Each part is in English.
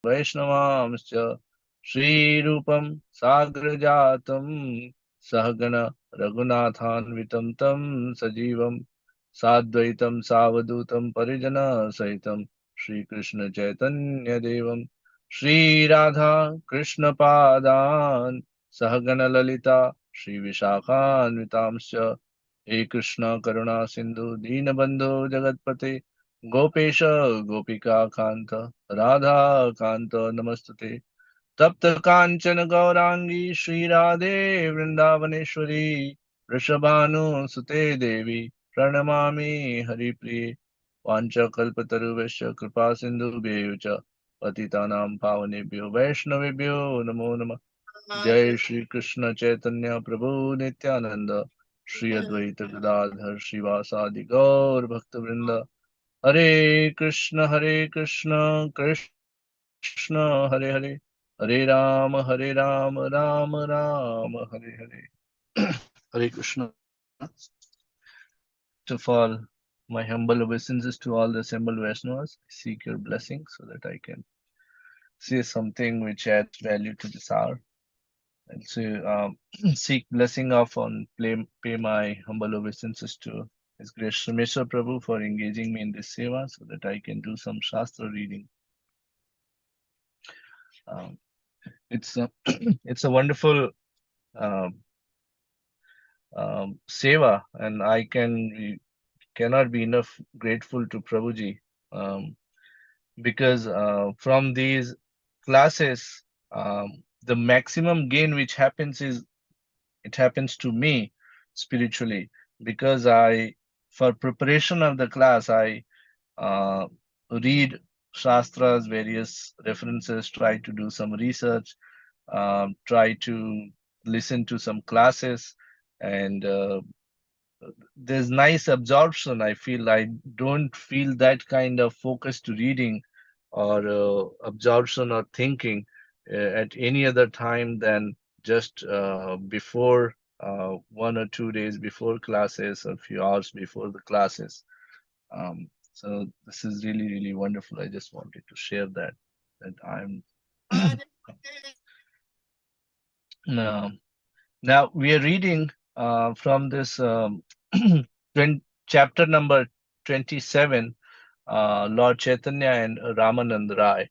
Vaishnavamscha Shri Rupam Sagrajatam Sahagana Raghunathanvitam Tam Sajivam Sadvaitam Savadutam Parijana Sahitam Shri Krishna Chaitanya Devam Shri Radha Krishna Padan Sahagana Lalita Shri Vishakhanvitamscha He Krishna Karuna Sindhu Deenabandhu Jagatpate Gopesha Gopika Kanta Radha Kanta Namastute तप्त कांचन गौरांगी श्री राधे वृंदावनेश्वरी वृषभानुसुते देवी प्रणमामि हरिप्रिये वाञ्छाकल्पतरुभ्यश्च कृपा सिन्धुभ्येव च पतितानां पावनेभ्यो वैष्णवेभ्यो नमो नमः जय श्री कृष्ण चैतन्य प्रभु नित्यानंद श्री अद्वैत गदाधर श्रीवासादि गौर भक्तवृंद हरे Krishna Krishna Hare Hare Hare Ram Ram Ram Hare Hare Hare Krishna. First of all, my humble obeisances to all the assembled Vaishnavas. I seek your blessing so that I can say something which adds value to this hour. And so, seek blessing of and pay my humble obeisances to His Grace Srimeshwar Prabhu for engaging me in this seva so that I can do some Shastra reading. Um, it's a, it's a wonderful uh, seva, and cannot be enough grateful to Prabhuji, because from these classes, the maximum gain which happens is it happens to me spiritually, because for preparation of the class, I uh, read shastras, various references, try to do some research, try to listen to some classes, and there's nice absorption. I feel I don't feel that kind of focus to reading or absorption or thinking at any other time than just before 1 or 2 days before classes, or a few hours before the classes. So this is really, really wonderful. I just wanted to share that I'm now. Now we are reading from this 20, chapter number 27, Lord Chaitanya and Ramanand Rai.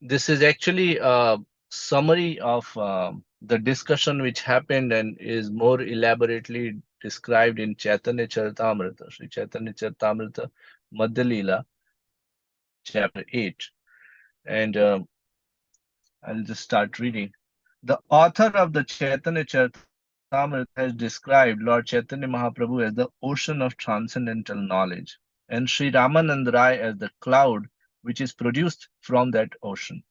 This is actually a summary of the discussion which happened and is more elaborately described in Chaitanya Charitamrita, Sri Chaitanya Charitamrita Madhya Leela, chapter 8. And I'll just start reading. The author of the Chaitanya Charitamrita has described Lord Chaitanya Mahaprabhu as the ocean of transcendental knowledge, and Sri Ramanand Rai as the cloud which is produced from that ocean.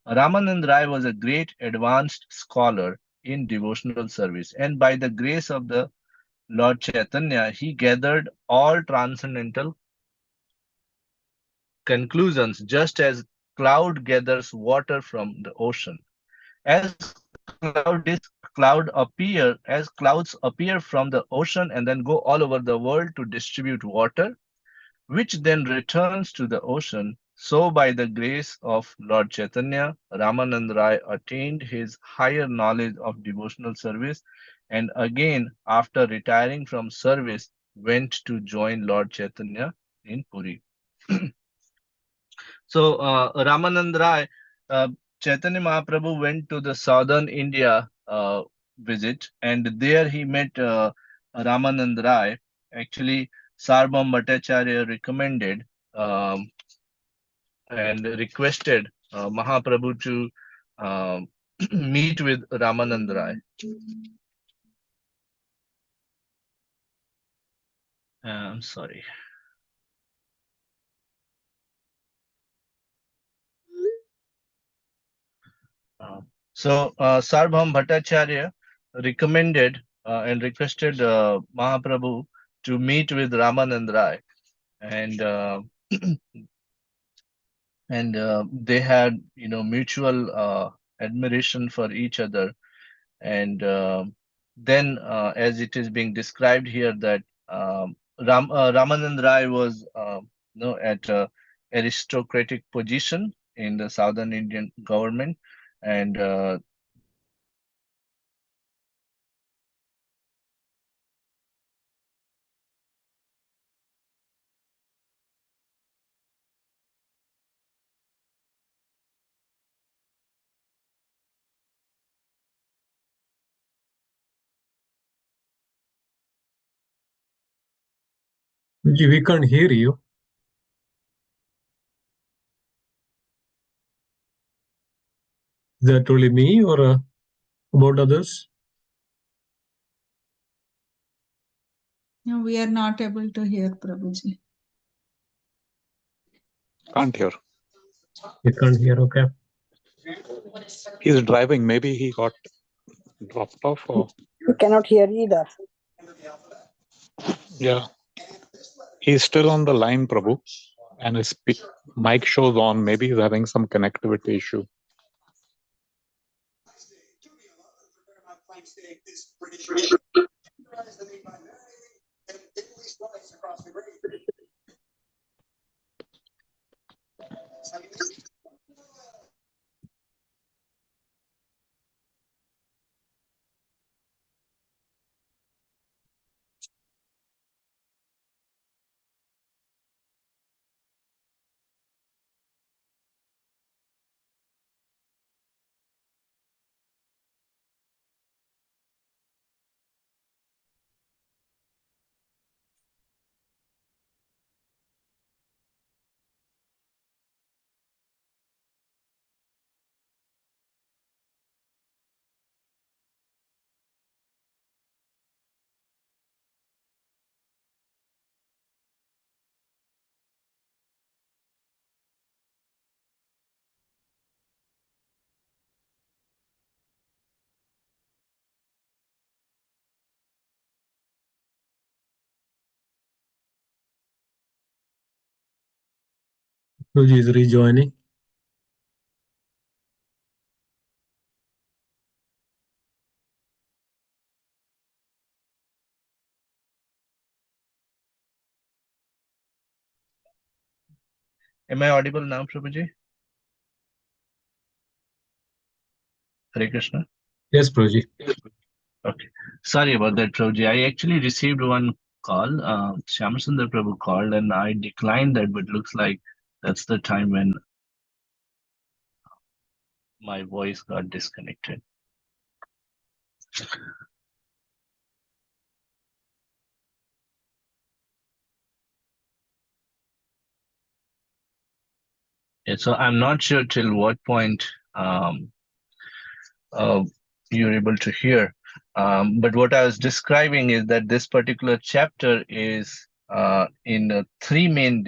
Ramanand Rai was a great advanced scholar in devotional service, and by the grace of the Lord Chaitanya, he gathered all transcendental conclusions just as cloud gathers water from the ocean. As clouds appear from the ocean and then go all over the world to distribute water, which then returns to the ocean, so by the grace of Lord Chaitanya, Ramanand Rai attained his higher knowledge of devotional service, and again, after retiring from service, went to join Lord Chaitanya in Puri. So Ramanand Rai, uh, Chaitanya Mahaprabhu went to the southern India visit, and there he met Ramanand Rai. Actually, Sarbam Bhattacharya recommended and requested Mahaprabhu to um, meet with Ramanand Rai. I'm sorry. Uh, Sarbam Bhattacharya recommended and requested Mahaprabhu to meet with Ramanand Rai, and they had mutual admiration for each other. And then, as it is being described here, that Ramanand Rai was at aristocratic position in the southern Indian government, and We can't hear you. Is that only me or about others? No, we are not able to hear Prabhuji. Can't hear. You can't hear, okay. He's driving. Maybe he got dropped off or We cannot hear either. yeah. He's still on the line, Prabhu, and his mic shows on. Maybe he's having some connectivity issue. Prabhuji is rejoining. am I audible now, Prabhuji? Hare Krishna. Yes, Prabhuji. Okay. Sorry about that, Prabhuji. I actually received one call. Shyamasundar Prabhu called and I declined that, but looks like that's the time when my voice got disconnected. Yeah, so I'm not sure till what point uh, you're able to hear. But what I was describing is that this particular chapter is in three main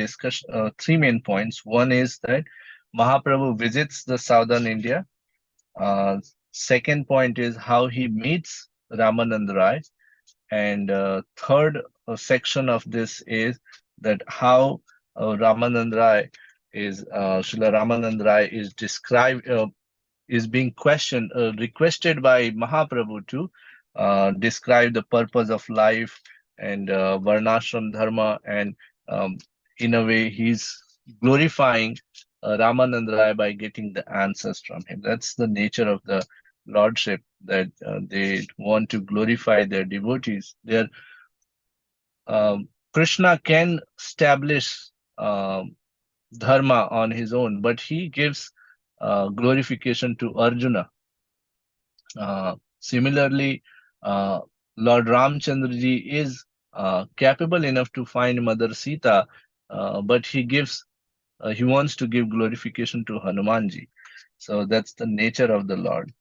points. One is that Mahaprabhu visits the southern India. Second point is how he meets Ramanand Rai, and third section of this is that how Ramanand Rai Srila Ramanand Rai is described is being requested by Mahaprabhu to describe the purpose of life and Varnashram Dharma, and um, in a way, he's glorifying Ramanand Rai by getting the answers from him. That's the nature of the Lordship, that they want to glorify their devotees. Krishna can establish dharma on his own, but he gives glorification to Arjuna. Similarly, Lord Ramchandraji is capable enough to find Mother Sita, but he wants to give glorification to Hanumanji. So that's the nature of the Lord.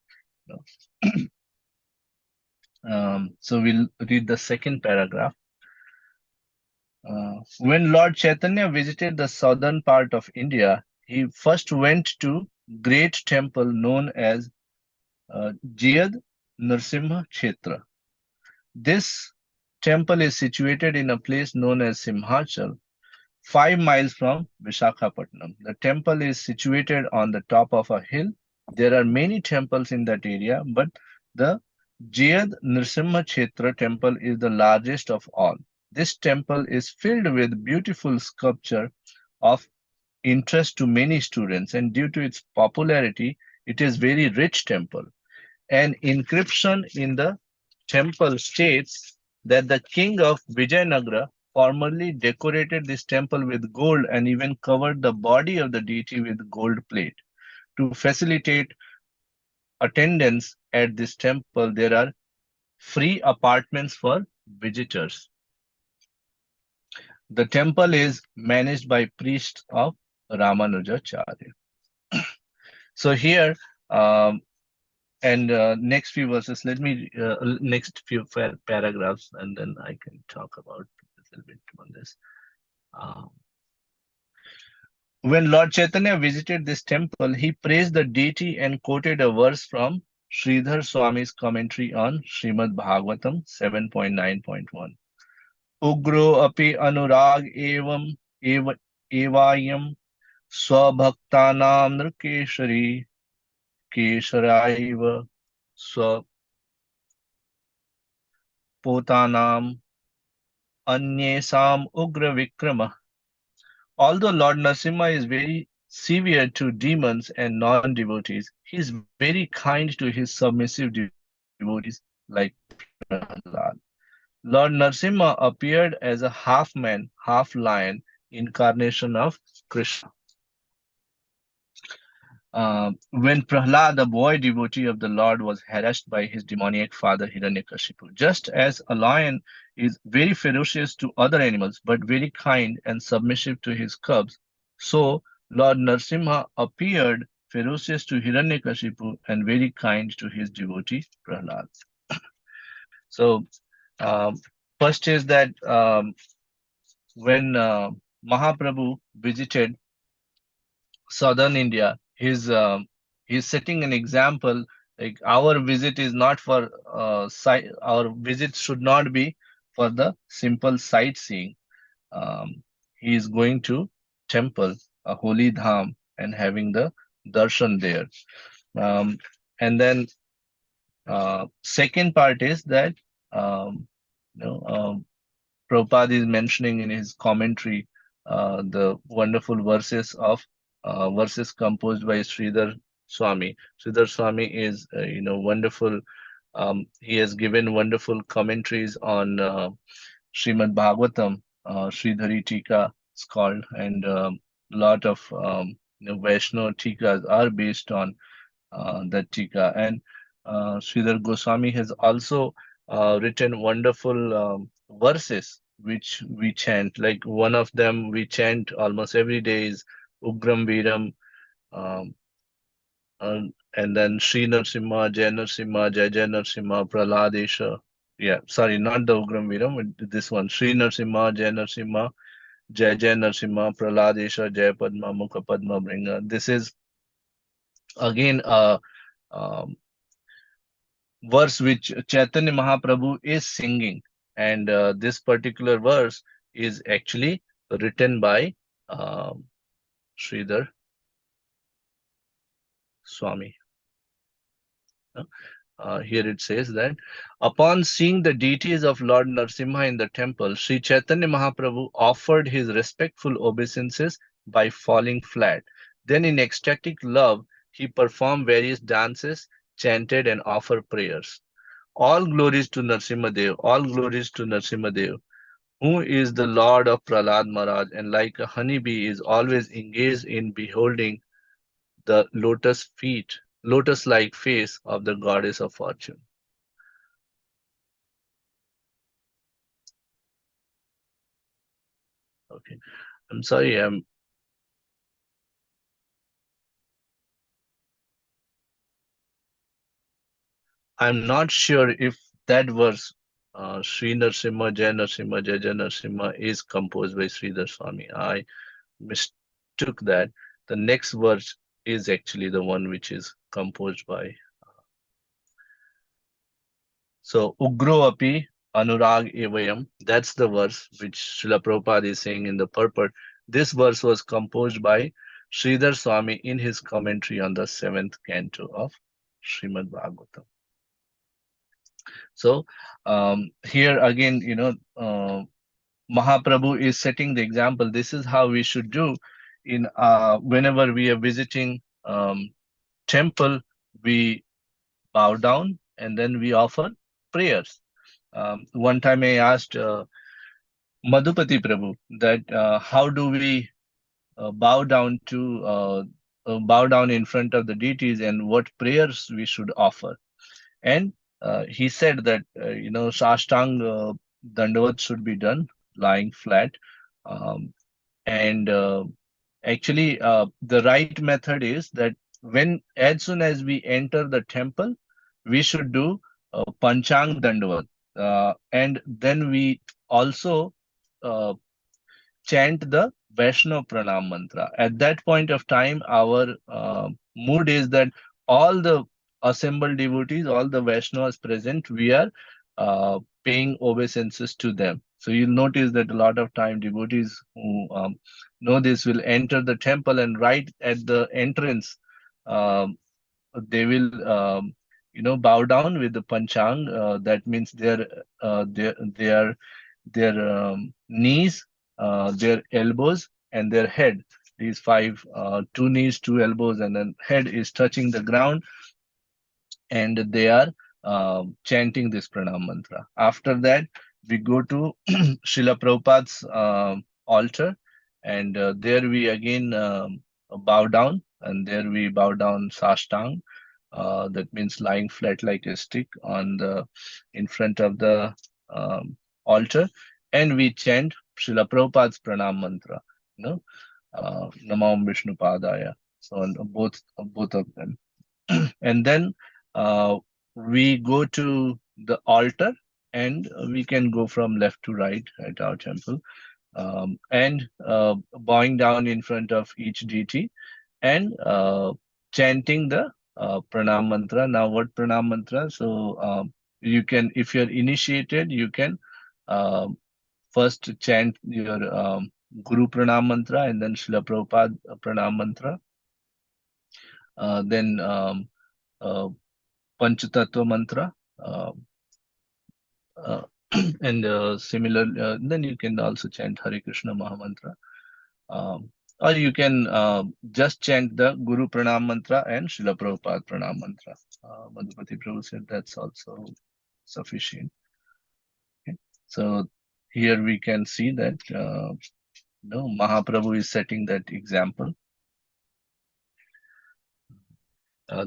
So we'll read the second paragraph. When Lord Chaitanya visited the southern part of India, he first went to great temple known as Jiyad Nrsimha Kshetra. This temple is situated in a place known as Simhachal, 5 miles from Vishakhapatnam. The temple is situated on the top of a hill. There are many temples in that area, but the Jayad Nrsimha Kshetra temple is the largest of all. This temple is filled with beautiful sculpture of interest to many students, and due to its popularity, it is very rich temple. An inscription in the temple states that the king of Vijayanagara formerly decorated this temple with gold and even covered the body of the deity with gold plate. To facilitate attendance at this temple, there are free apartments for visitors. The temple is managed by priests of Ramanujacharya. So here, um, and next few verses, let me next few paragraphs, and then I can talk about a little bit on this. Um, when Lord Chaitanya visited this temple, he praised the deity and quoted a verse from Sridhar Swami's commentary on Srimad Bhagavatam 7.9.1. Ugro api anurag evayam swabhaktanam nrkeshari kesharaiva swapotanam anyesam ugra vikrama. Although Lord Narasimha is very severe to demons and non-devotees, he is very kind to his submissive devotees like Prahlad. Lord Narasimha appeared as a half man, half lion incarnation of Krishna. When Prahlad, the boy devotee of the Lord, was harassed by his demoniac father Hiranyakashipu, just as a lion is very ferocious to other animals but very kind and submissive to his cubs, so Lord Narasimha appeared ferocious to Hiranyakashipu and very kind to his devotee Prahlad. So, um, first is that when Mahaprabhu visited southern India, he's setting an example. Like our visit is not for our visit should not be for the simple sightseeing. He is going to temple, a holy dham, and having the darshan there. Um, and then second part is that you know Prabhupada is mentioning in his commentary the wonderful verses composed by Sridhar Swami. Sridhar Swami is wonderful. He has given wonderful commentaries on Srimad Bhagavatam. Sridhari Tika is called, and lot of Vaishnava Tikas are based on that Tika. And Sridhar Goswami has also written wonderful verses which we chant. Like one of them we chant almost every day is Ugram Viram, um, and then Sri Narsimha, Jai Narsimha, Praladesha. Yeah, sorry, not the Ugram Viram, this one. Sri Narsimha, Jai Narsimha, Praladesha, Jai Padma, Mukha Padma Bringa. This is again a um, verse which Chaitanya Mahaprabhu is singing, and this particular verse is actually written by Sridhar Swami. Here it says that upon seeing the deities of Lord Narasimha in the temple, Sri Chaitanya Mahaprabhu offered his respectful obeisances by falling flat. Then, in ecstatic love, he performed various dances, chanted, and offered prayers. All glories to Narsimhadev, all glories to Narsimhadev, who is the Lord of Prahlad Maharaj, and like a honeybee is always engaged in beholding the lotus-like face of the goddess of fortune. Okay, I'm sorry, I'm not sure if that verse, Sri Narsimha, Jai Narsimha, is composed by Sridhar Swami. I mistook that. The next verse is actually the one which is composed by. So, Ugro api anurag evayam, that's the verse which Srila Prabhupada is saying in the purport. This verse was composed by Sridhar Swami in his commentary on the 7th canto of Srimad Bhagavatam. So here again, Mahaprabhu is setting the example. This is how we should do in whenever we are visiting temple, we bow down and then we offer prayers. One time I asked Madhupati Prabhu that how do we bow down in front of the deities and what prayers we should offer. And he said that Sashtang Dandavat should be done lying flat. Um, and actually, the right method is that as soon as we enter the temple, we should do Panchang Dandavat. And then we also uh, chant the Vaishnav Pranam mantra. At that point of time, our mood is that all the assembled devotees, all the Vaishnavas present, we are paying obeisances to them. So you'll notice that a lot of time devotees who know this will enter the temple, and right at the entrance, um, they will bow down with the panchang. That means their knees, their elbows, and their head. These five, two knees, two elbows, and then head is touching the ground, and they are chanting this pranam mantra. After that, we go to Srila Prabhupada's altar, and there we again bow down, and there we bow down sashtang. That means lying flat like a stick on the in front of the altar, and we chant Srila Prabhupada's pranam mantra. You know, Namam Vishnu Padaya. So on both of them. And then uh, we go to the altar, and we can go from left to right at our temple, and bowing down in front of each deity, and chanting the pranam mantra. Now, what pranam mantra? So you can, if you're initiated, you can um first chant your Guru pranam mantra, and then Srila Prabhupada pranam mantra, then uh, Panchatattva mantra, uh, uh, and similar. Then you can also chant Hare Krishna Mahamantra, or you can just chant the Guru Pranam mantra and Srila Prabhupada Pranam mantra. Madhupati Prabhu said that's also sufficient. Okay. So here we can see that Mahaprabhu is setting that example.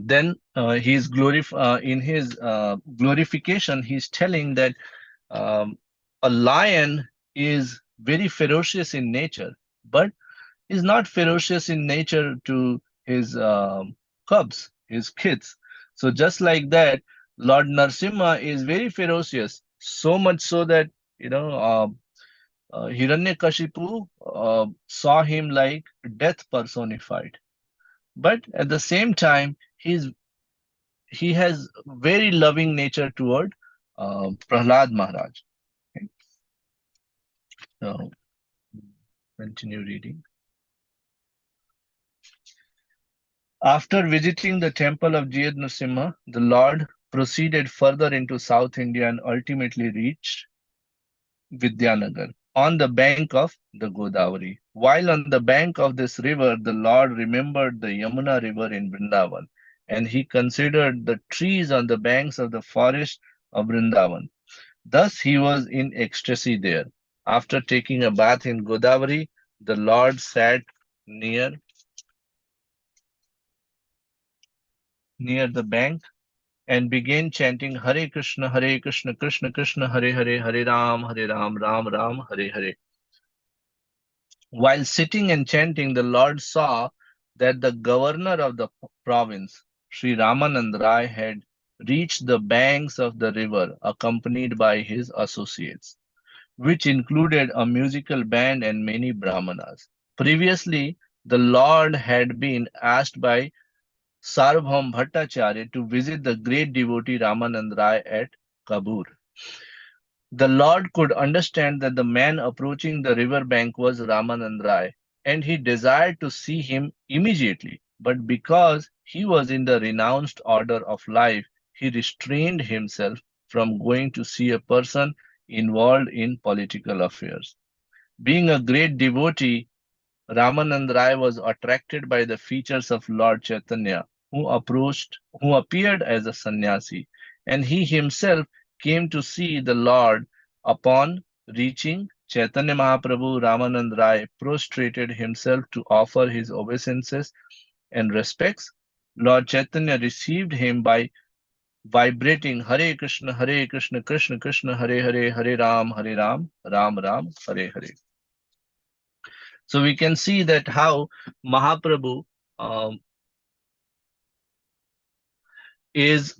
Then in his glorification, he's telling that um, a lion is very ferocious in nature, but is not ferocious in nature to his cubs, his kids. So just like that, Lord Narsimha is very ferocious, so much so that Hiranyakashipu saw him like death personified. But at the same time, he has very loving nature toward Prahlad Maharaj. Okay. So continue reading. After visiting the temple of Jayad Nrsimha, the Lord proceeded further into South India and ultimately reached Vidyanagar on the bank of the Godavari. While on the bank of this river, the Lord remembered the Yamuna river in Vrindavan, and he considered the trees on the banks of the forest of Vrindavan. Thus he was in ecstasy there. After taking a bath in Godavari, the Lord sat near the bank and began chanting Hare Krishna, Krishna Krishna, Hare Hare, Hare Ram, Ram Ram, Hare Hare. While sitting and chanting, the Lord saw that the governor of the province, Sri Ramanand Rai, had reached the banks of the river accompanied by his associates, which included a musical band and many brahmanas. Previously, the Lord had been asked by Sarvabhaum Bhattacharya to visit the great devotee Ramanand Rai at Kabur. The Lord could understand that the man approaching the river bank was Ramanand Rai, and he desired to see him immediately. But because he was in the renounced order of life, he restrained himself from going to see a person involved in political affairs. Being a great devotee, Ramanand Rai was attracted by the features of Lord Chaitanya, who appeared as a sannyasi, and he himself came to see the Lord. Upon reaching Chaitanya Mahaprabhu, Ramanand Rai prostrated himself to offer his obeisances and respects. Lord Chaitanya received him by vibrating Hare Krishna, Krishna Krishna, Hare Hare, Hare Ram, Ram Ram, Hare Hare. So we can see that how Mahaprabhu um, is,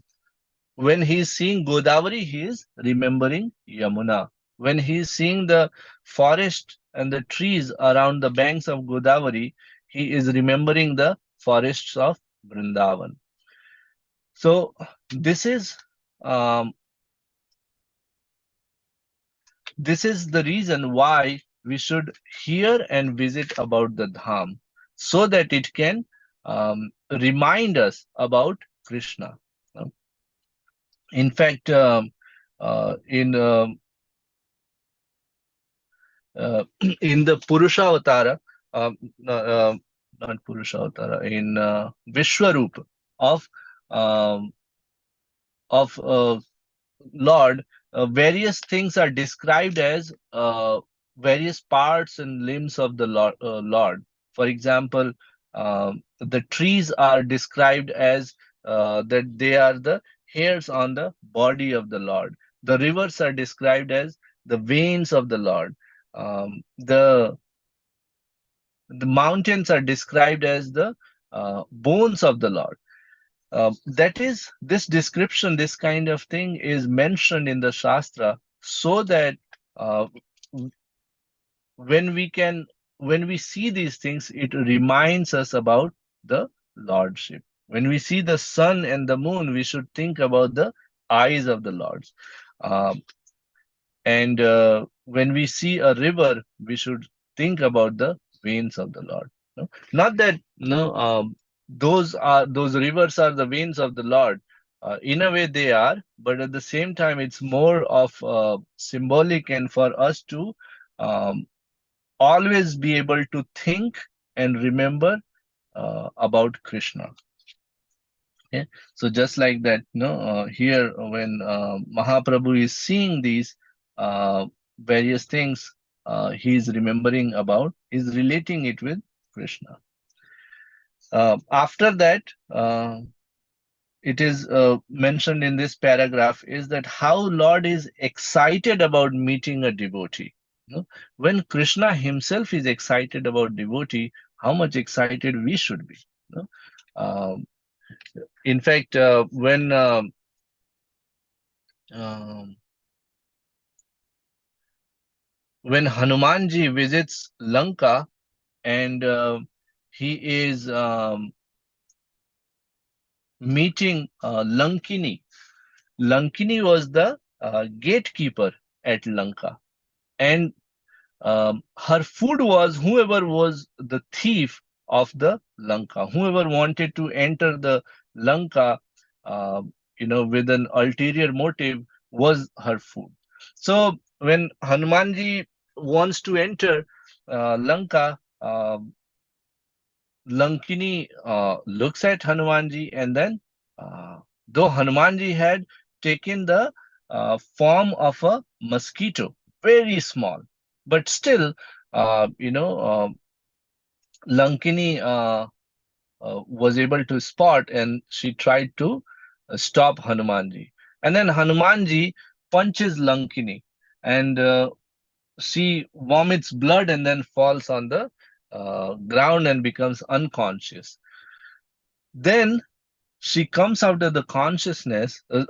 when he is seeing Godavari, he is remembering Yamuna. When he is seeing the forest and the trees around the banks of Godavari, he is remembering the forests of Vrindavan. So this is um, this is the reason why we should hear and visit about the Dham, so that it can remind us about Krishna. In fact, in in the Purusha Avatara, no, not Purusha Avatara, in Vishwarup of um, of Lord, various things are described as various parts and limbs of the Lord. For example, the trees are described as that they are the hairs on the body of the Lord. The rivers are described as the veins of the Lord. The mountains are described as the bones of the Lord. That is, this description, this kind of thing is mentioned in the Shastra, so that uh, when we can, when we see these things, it reminds us about the Lordship. When we see the sun and the moon, we should think about the eyes of the Lord. Um, and when we see a river, we should think about the veins of the Lord. No? Not that no, those rivers are the veins of the Lord. In a way, they are, but at the same time, it's more of symbolic, and for us to um, always be able to think and remember about Krishna. Okay, so just like that, here when Mahaprabhu is seeing these various things, he is remembering about, he's relating it with Krishna. After that, it is mentioned in this paragraph is that how Lord is excited about meeting a devotee. When Krishna himself is excited about devotee, how much excited we should be. You know? In fact, um, when Hanumanji visits Lanka and he is meeting Lankini. Lankini was the gatekeeper at Lanka, and her food was whoever was the thief of the Lanka, whoever wanted to enter the Lanka, uh, with an ulterior motive, was her food. So when Hanumanji wants to enter Lanka, Lankini looks at Hanumanji, and then, though Hanumanji had taken the form of a mosquito, very small, but still, Lankini was able to spot, and she tried to stop Hanumanji. And then Hanumanji punches Lankini, and she vomits blood and then falls on the ground and becomes unconscious. Then she comes out of the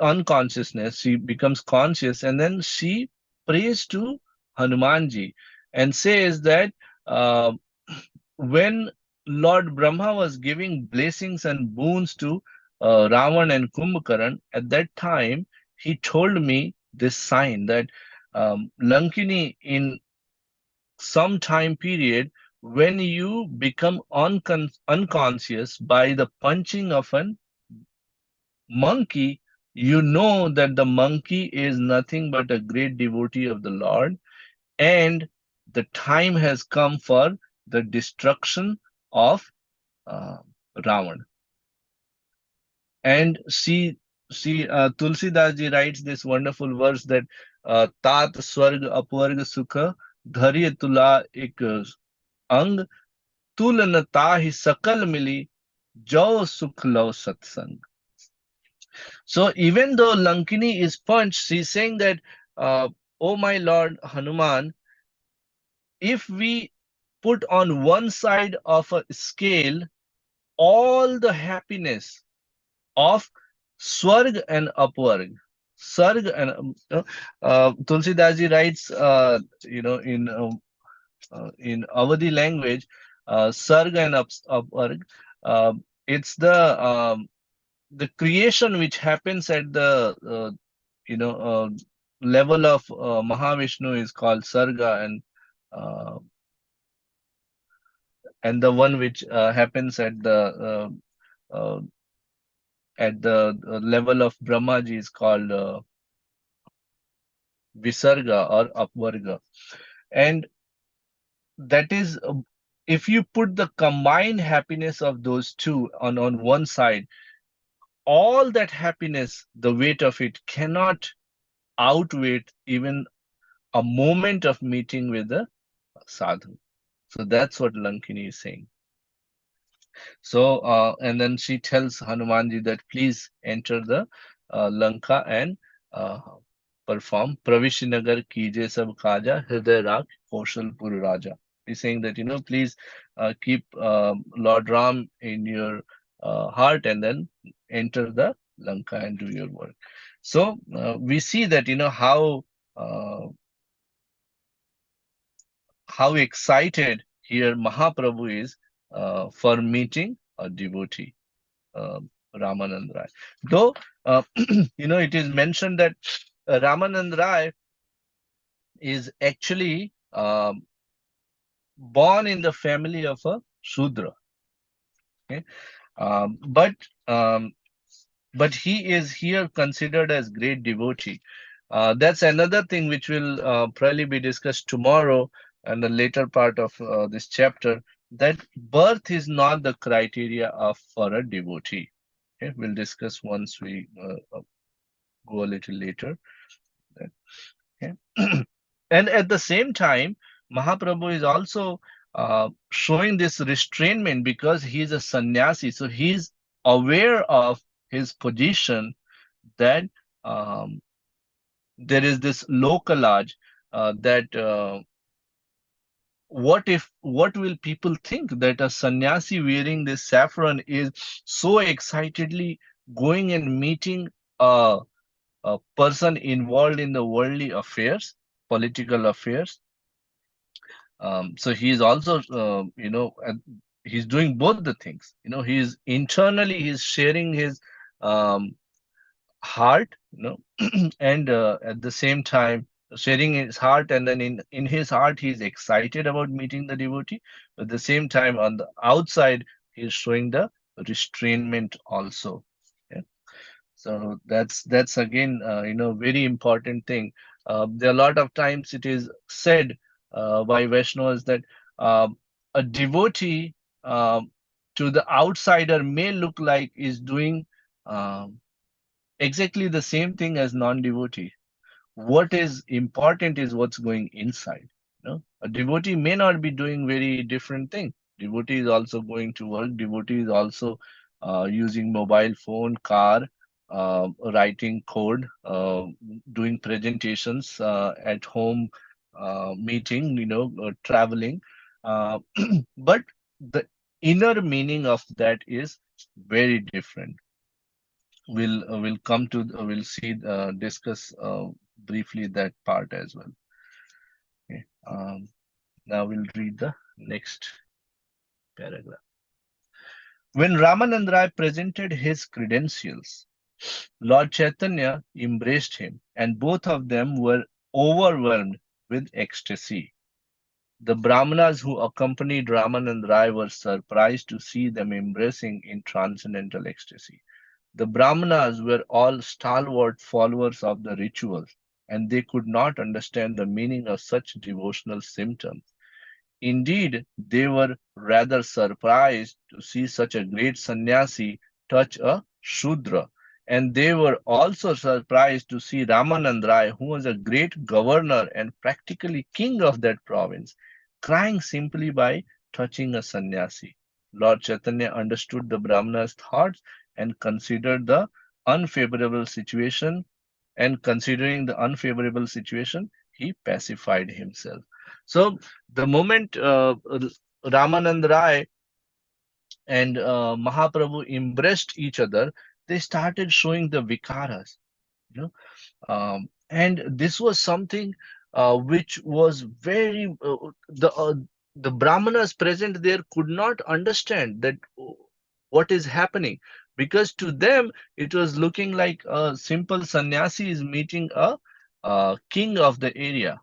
unconsciousness, she becomes conscious, and then she prays to Hanumanji and says that uh, when Lord Brahma was giving blessings and boons to Ravan and Kumbhakaran, at that time he told me this sign that Lankini, in some time period, when you become unconscious by the punching of an monkey, you know that the monkey is nothing but a great devotee of the Lord, and the time has come for the destruction of uh, Ravan. And Tulsidas ji writes this wonderful verse that tat swarg apvarg sukha dharya tula ek ang tul न ताहि सकल मिली जो sukh lav satsang. So even though Lankini is punched, she's saying that, oh my Lord Hanuman, if we put on one side of a scale all the happiness of Swarg and Apvarg, Sarg and Tulsidas ji writes, in Avadi language, Sarg and Apvarg, uh, it's the creation which happens at the you know level of Mahavishnu is called Sarga, uh, and the one which happens uh, at the level of Brahmaji is called Visarga or Apvarga. And that is, if you put the combined happiness of those two on one side, all that happiness, the weight of it cannot outweigh even a moment of meeting with the sadhu. So that's what Lankini is saying. So, and then she tells Hanumanji that please enter the Lanka and uh, perform Pravishinagar Kije Sab Kaja Hriday Rak Kaushalpur Raja. He's saying that, please keep Lord Ram in your heart and then enter the Lanka and do your work. So we see that, uh, how excited here Mahaprabhu is for meeting a devotee, Ramanand Rai. Though, it is mentioned that Ramanand Rai is actually born in the family of a Shudra. Okay? Um, but um, but he is here considered as great devotee. That's another thing which will probably be discussed tomorrow and the later part of this chapter, that birth is not the criteria for a devotee. Okay, we'll discuss once we go a little later. Okay. And at the same time, Mahaprabhu is also showing this restrainment because he is a sannyasi. So he's aware of his position, that um, there is this localage, that what will people think that a sannyasi wearing this saffron is so excitedly going and meeting a person involved in the worldly affairs, political affairs. So he is also, he's doing both the things. He's internally, he's sharing his um, heart, and at the same time sharing his heart, and then in his heart he's excited about meeting the devotee. But at the same time, on the outside, he's showing the restrainment also. Yeah. So that's again, very important thing. There are a lot of times it is said by Vaishnavas that a devotee, to the outsider, may look like is doing um, exactly the same thing as non-devotee. What is important is what's going inside. A devotee may not be doing very different thing. Devotee is also going to work. Devotee is also using mobile phone, car, writing code, doing presentations at home, meeting, traveling. Uh, but the inner meaning of that is very different. We'll come to we'll see discuss briefly that part as well. Okay. Now we'll read the next paragraph. When Ramanand Rai presented his credentials, Lord Chaitanya embraced him, and both of them were overwhelmed with ecstasy. The Brahmanas who accompanied Ramanand Rai were surprised to see them embracing in transcendental ecstasy. The Brahmanas were all stalwart followers of the rituals, and they could not understand the meaning of such devotional symptoms. Indeed, they were rather surprised to see such a great sannyasi touch a Shudra. And they were also surprised to see Ramanand Rai, who was a great governor and practically king of that province, crying simply by touching a sannyasi. Lord Chaitanya understood the Brahmana's thoughts and considered the unfavorable situation, and considering the unfavorable situation, he pacified himself. So the moment Ramanand Rai and Mahaprabhu embraced each other, they started showing the vikaras, you know, and this was something which was very the brahmanas present there could not understand that what is happening, because to them it was looking like a simple sannyasi is meeting a king of the area.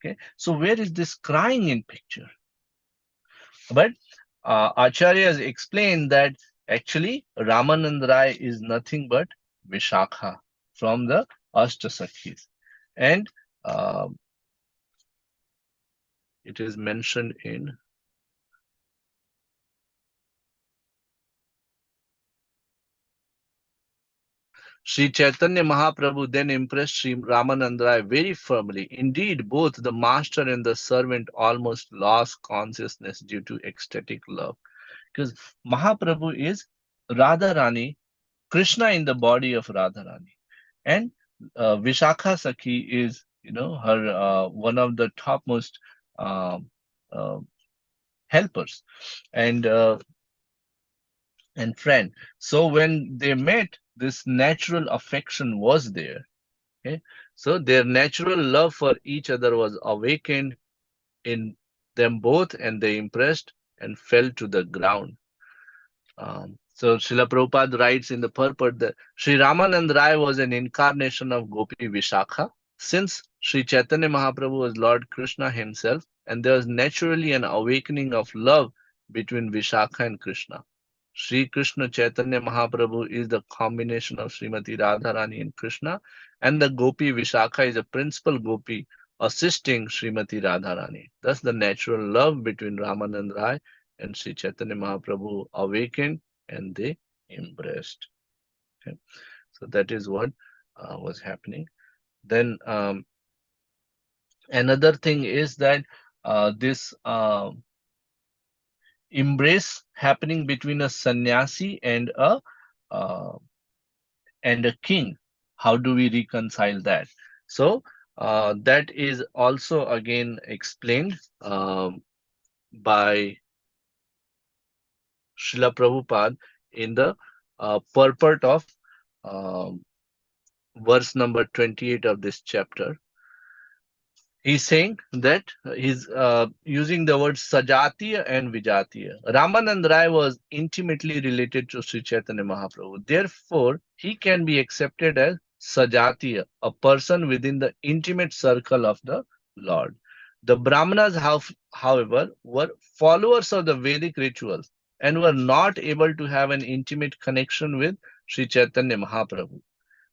Okay, so where is this crying in picture? But acharyas explain that actually Ramanand Rai is nothing but Vishakha from the Ashtasakhis. And uh, it is mentioned in Sri Chaitanya Mahaprabhu then impressed Sri Ramanand Rai very firmly. Indeed, both the master and the servant almost lost consciousness due to ecstatic love. Because Mahaprabhu is Radharani, Krishna in the body of Radharani. And Vishakha Sakhi is, her one of the topmost uh, uh, helpers and friend. So when they met, this natural affection was there. Okay, so their natural love for each other was awakened in them both, and they impressed and fell to the ground. So Srila Prabhupada writes in the purport that Sri Ramanand Rai was an incarnation of Gopi Vishakha, since Sri Chaitanya Mahaprabhu was Lord Krishna himself, and there was naturally an awakening of love between Vishakha and Krishna. Sri Krishna Chaitanya Mahaprabhu is the combination of Srimati Radharani and Krishna, and the Gopi Vishakha is a principal Gopi assisting Srimati Radharani. Thus, the natural love between Ramanand Rai and Sri Chaitanya Mahaprabhu awakened, and they embraced. Okay. So that is what was happening. Then another thing is that this embrace happening between a sannyasi uh, and a king. How do we reconcile that? So that is also again explained by Srila Prabhupada in the purport of um, verse number 28 of this chapter. He's saying that he's using the words Sajatiya and Vijatiya. Ramanand Rai was intimately related to Sri Chaitanya Mahaprabhu. Therefore, he can be accepted as Sajatiya, a person within the intimate circle of the Lord. The Brahmanas, however, were followers of the Vedic rituals and were not able to have an intimate connection with Sri Chaitanya Mahaprabhu.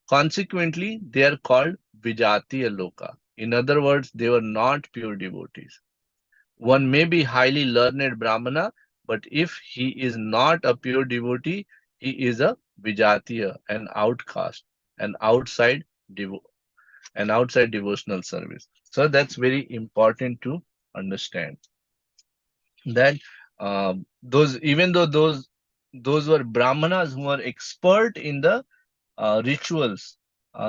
Consequently, they are called Vijatiya Loka. In other words, they were not pure devotees. One may be highly learned Brahmana, but if he is not a pure devotee, he is a Vijatiya, an outcast, an outside devo an outside devotional service. So that's very important to understand that those even though those were Brahmanas who were expert in the rituals,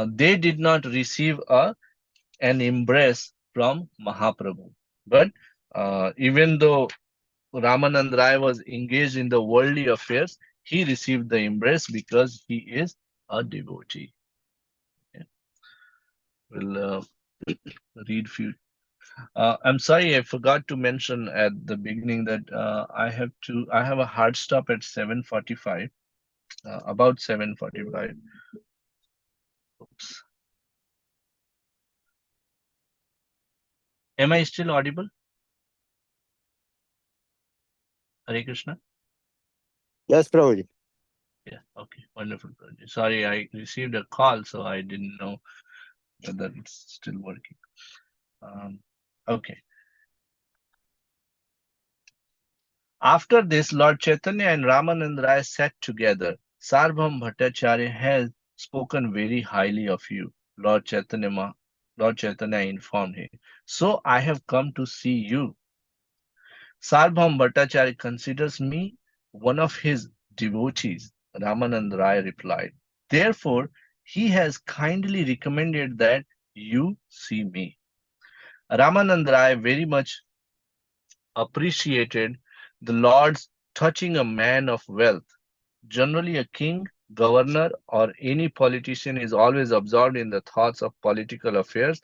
they did not receive an embrace from Mahaprabhu. But even though Ramanand Rai was engaged in the worldly affairs, he received the embrace because he is a devotee. Okay. We'll read few. I'm sorry, I forgot to mention at the beginning that I have a hard stop at 7:45, about 7:45. Oops. Am I still audible? Hare Krishna. Yes, Prabhuji. Yeah, okay, wonderful, Prabhuji. Sorry, I received a call, so I didn't know whether it's still working. Okay, After this, Lord Chaitanya and Ramanand Rai sat together. Sarbham Bhattacharya has spoken very highly of you, Lord Chaitanya informed him. So I have come to see you. Sarbham Bhattacharya considers me one of his devotees, Ramanand Rai replied. Therefore, he has kindly recommended that you see me. Ramanand Rai very much appreciated the Lord's touching a man of wealth. Generally, a king, governor, or any politician is always absorbed in the thoughts of political affairs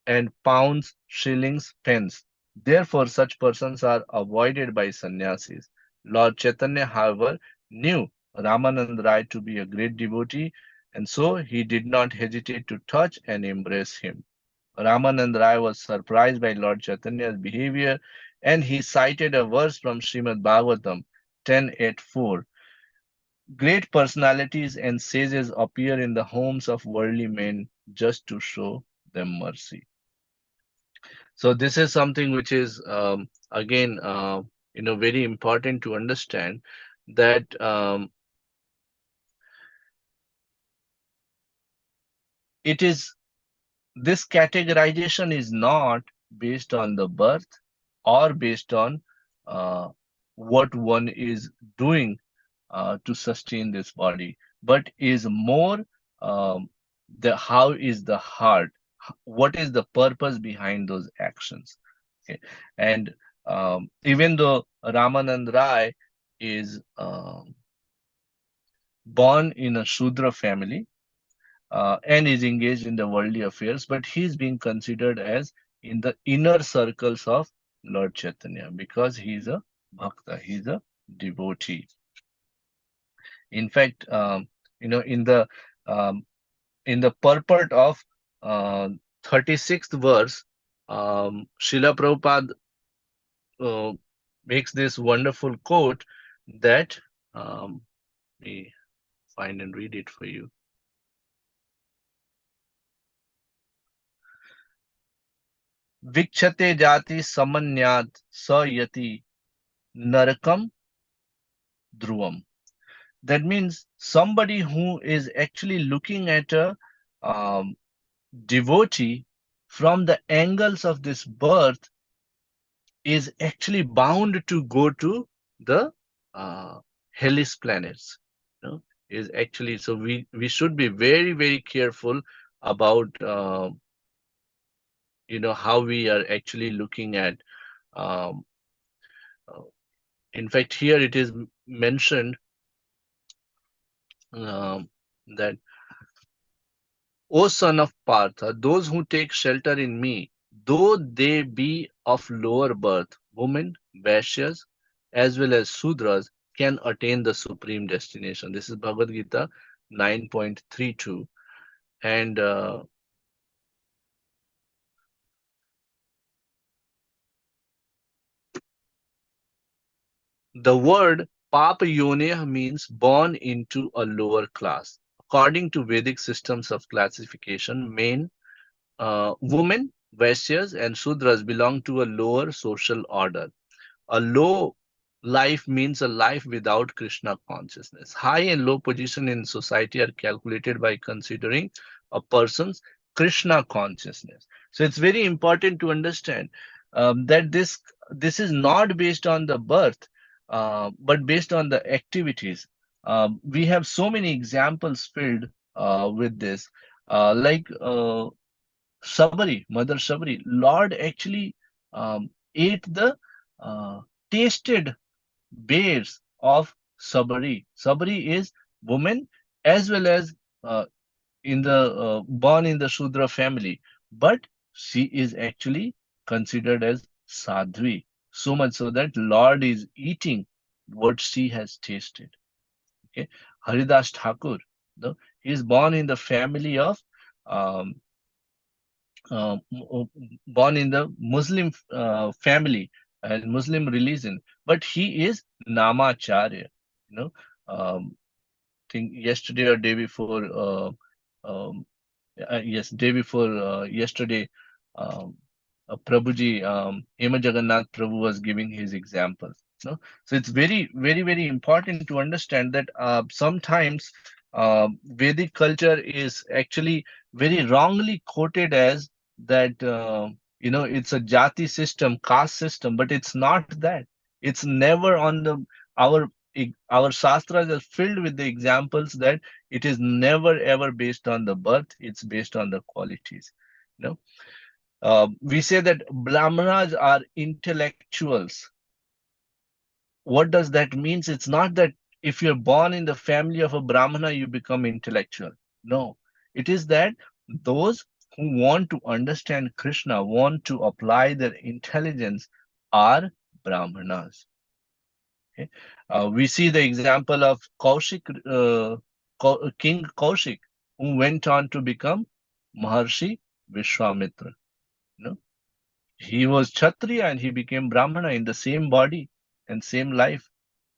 and pounds, shillings, pence. Therefore, such persons are avoided by sannyasis. Lord Chaitanya, however, knew Ramanand Rai to be a great devotee, and so he did not hesitate to touch and embrace him. Ramanand Rai was surprised by Lord Chaitanya's behavior, and he cited a verse from Srimad Bhagavatam 10:8:4. Great personalities and sages appear in the homes of worldly men just to show them mercy. So this is something which is again very important to understand that it is this categorization is not based on the birth or based on uh, what one is doing to sustain this body, but is more the how is the heart, what is the purpose behind those actions. Okay, and even though Ramanand Rai is born in a Shudra family and is engaged in the worldly affairs, but he is being considered as in the inner circles of Lord Chaitanya because he is a bhakta, he is a devotee. In fact, in um, the purport of uh, 36th verse, Srila Prabhupada uh, makes this wonderful quote that we find and read it for you. Vikchate jati samanyat sayati narakam dhruvam. That means somebody who is actually looking at a um, devotee from the angles of this birth is actually bound to go to the uh, hellish planets. You know, is actually so we should be very very careful about how we are actually looking at. Um, uh, in fact, here it is mentioned um, that O son of Partha, those who take shelter in me, though they be of lower birth, women, Vaishyas, as well as Sudras, can attain the supreme destination. This is Bhagavad Gita 9.32. And the word Papayoneh means born into a lower class. According to Vedic systems of classification, women, Vaishyas, and Sudras belong to a lower social order. A low life means a life without Krishna consciousness. High and low position in society are calculated by considering a person's Krishna consciousness. So it's very important to understand that this is not based on the birth, but based on the activities. We have so many examples filled with this, like Sabari, Mother Sabari. Lord actually ate the uh, tasted bears of Sabari. Sabari is woman as well as uh, born in the Shudra family, but she is actually considered as Sadhvi. So much so that Lord is eating what she has tasted. Okay, Haridas Thakur, he is born in the family of um, born in the Muslim family and Muslim religion, but he is Namacharya. You know, think yesterday or day before, um, yes, day before yesterday, um, Prabhuji, Hema Jagannath Prabhu was giving his example. No? So it's very, very, very important to understand that sometimes Vedic culture is actually very wrongly quoted as that, it's a jati system, caste system, but it's not that. It's never on the our our shastras are filled with the examples that it is never ever based on the birth. It's based on the qualities. You know, we say that brahmanas are intellectuals. What does that mean? It's not that if you're born in the family of a brahmana you become intellectual. No, it is that those who want to understand Krishna, want to apply their intelligence, are brahmanas. Okay? We see the example of Kaushik, King Kaushik, who went on to become Maharshi Vishwamitra. You know, he was Kshatriya and he became Brahmana in the same body and same life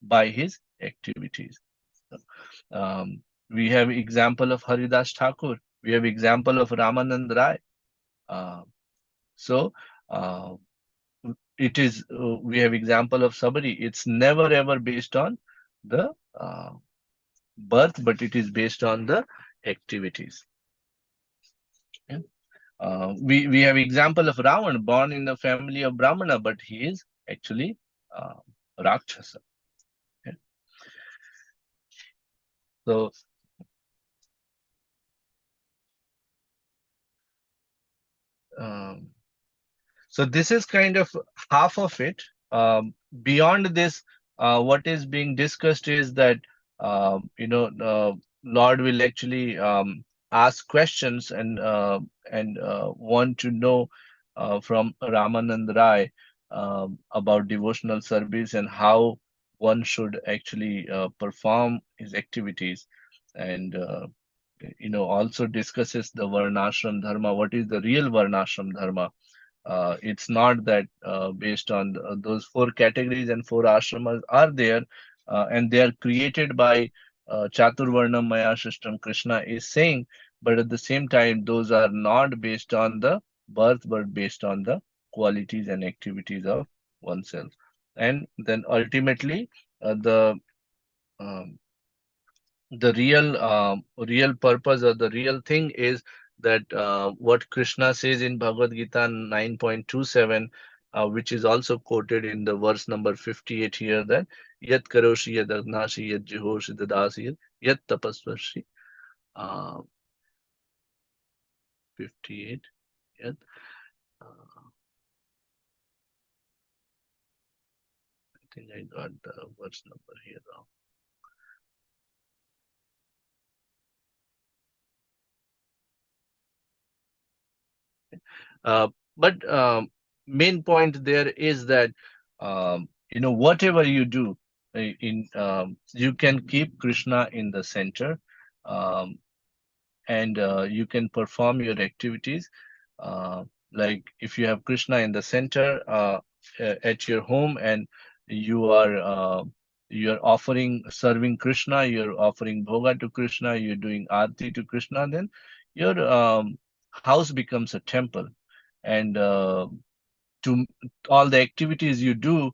by his activities. We have example of Haridas Thakur. We have example of Ramanand Rai. Uh, so uh, it is we have example of Sabari. It's never ever based on the birth, but it is based on the activities. Yeah. We have example of Ravan, born in the family of Brahmana, but he is actually uh, Rakshasa. Yeah. So um, so this is kind of half of it. Beyond this, what is being discussed is that Lord will actually ask questions and want to know from Ramanand Rai about devotional service and how one should actually perform his activities, and also discusses the varnashram dharma. What is the real varnashram dharma? It's not that based on those four categories and four ashramas are there, and they are created by Chaturvarna Maya system, Krishna is saying, but at the same time, those are not based on the birth, but based on the qualities and activities of oneself. And then ultimately, um, the real purpose or the real thing is that what Krishna says in Bhagavad Gita 9.27, which is also quoted in the verse number 58 here, that yat karoshi yad agnashi yat jihoshi dadasi yat tapasvashi. uh, 58, yat, uh, I think I got the verse number here now. But main point there is that whatever you do, you can keep Krishna in the center, um, and you can perform your activities. Uh, like if you have Krishna in the center at your home, and you are offering, serving Krishna, you're offering bhoga to Krishna, you're doing arti to Krishna, then your house becomes a temple, and to all the activities you do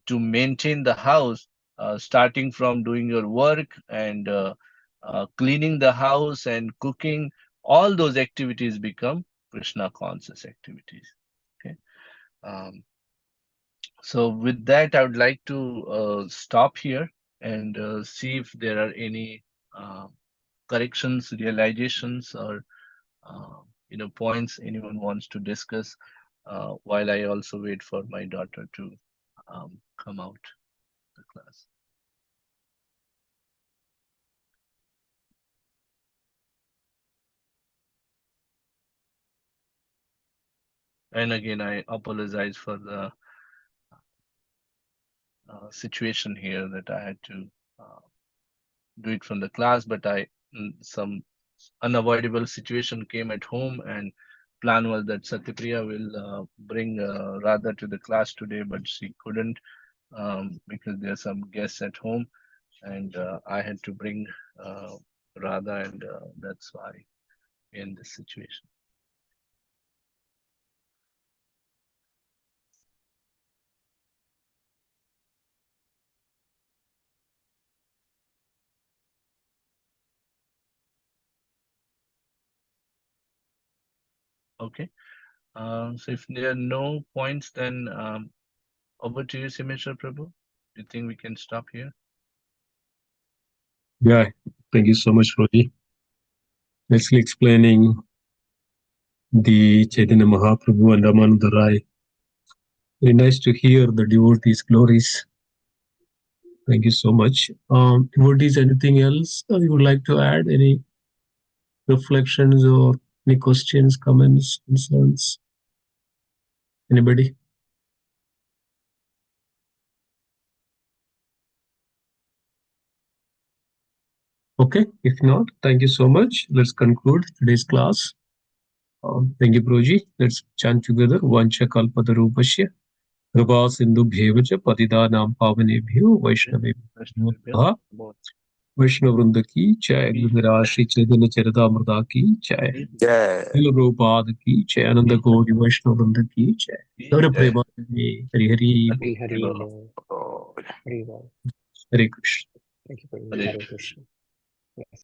to maintain the house, starting from doing your work and cleaning the house and cooking, all those activities become Krishna conscious activities. Okay. Um, so with that, I would like to stop here and see if there are any uh, corrections, realizations, or points anyone wants to discuss, while I also wait for my daughter to come out the class. And again, I apologize for the situation here that I had to uh, do it from the class, but some unavoidable situation came at home, and plan was that Satyapriya will bring Radha to the class today, but she couldn't because there are some guests at home, and I had to bring Radha, and that's why we're in this situation. Okay. So if there are no points, then over to you, Simeshwar Prabhu. Do you think we can stop here? Yeah, thank you so much, Roji. Basically explaining the Chaitanya Mahaprabhu and Ramananda Rai. Very nice to hear the devotees' glories. Thank you so much. Devotees, anything else you would like to add? Any reflections or any questions, comments, concerns? Anybody? Okay, if not, thank you so much. Let's conclude today's class. Thank you, Broji. Let's chant together. Vancha kalpatarupasya. Kripa sindhu bhevacha patidanam pavanebhyo Vaishnavebhyo. वैष्णव वृंद की जय, गिरिराशि चैतन्य चरितामृता की जय, Jai. Prabhupada की जय, आनंद गौरी वैष्णव वृंद की जय। गौर प्रेमानंदे Hari Hari Hari Hari Hare Bol. Oh. Hari Bol. Hare Krishna. Thank you, Prabhu. Hare Hare Krishna. Yes.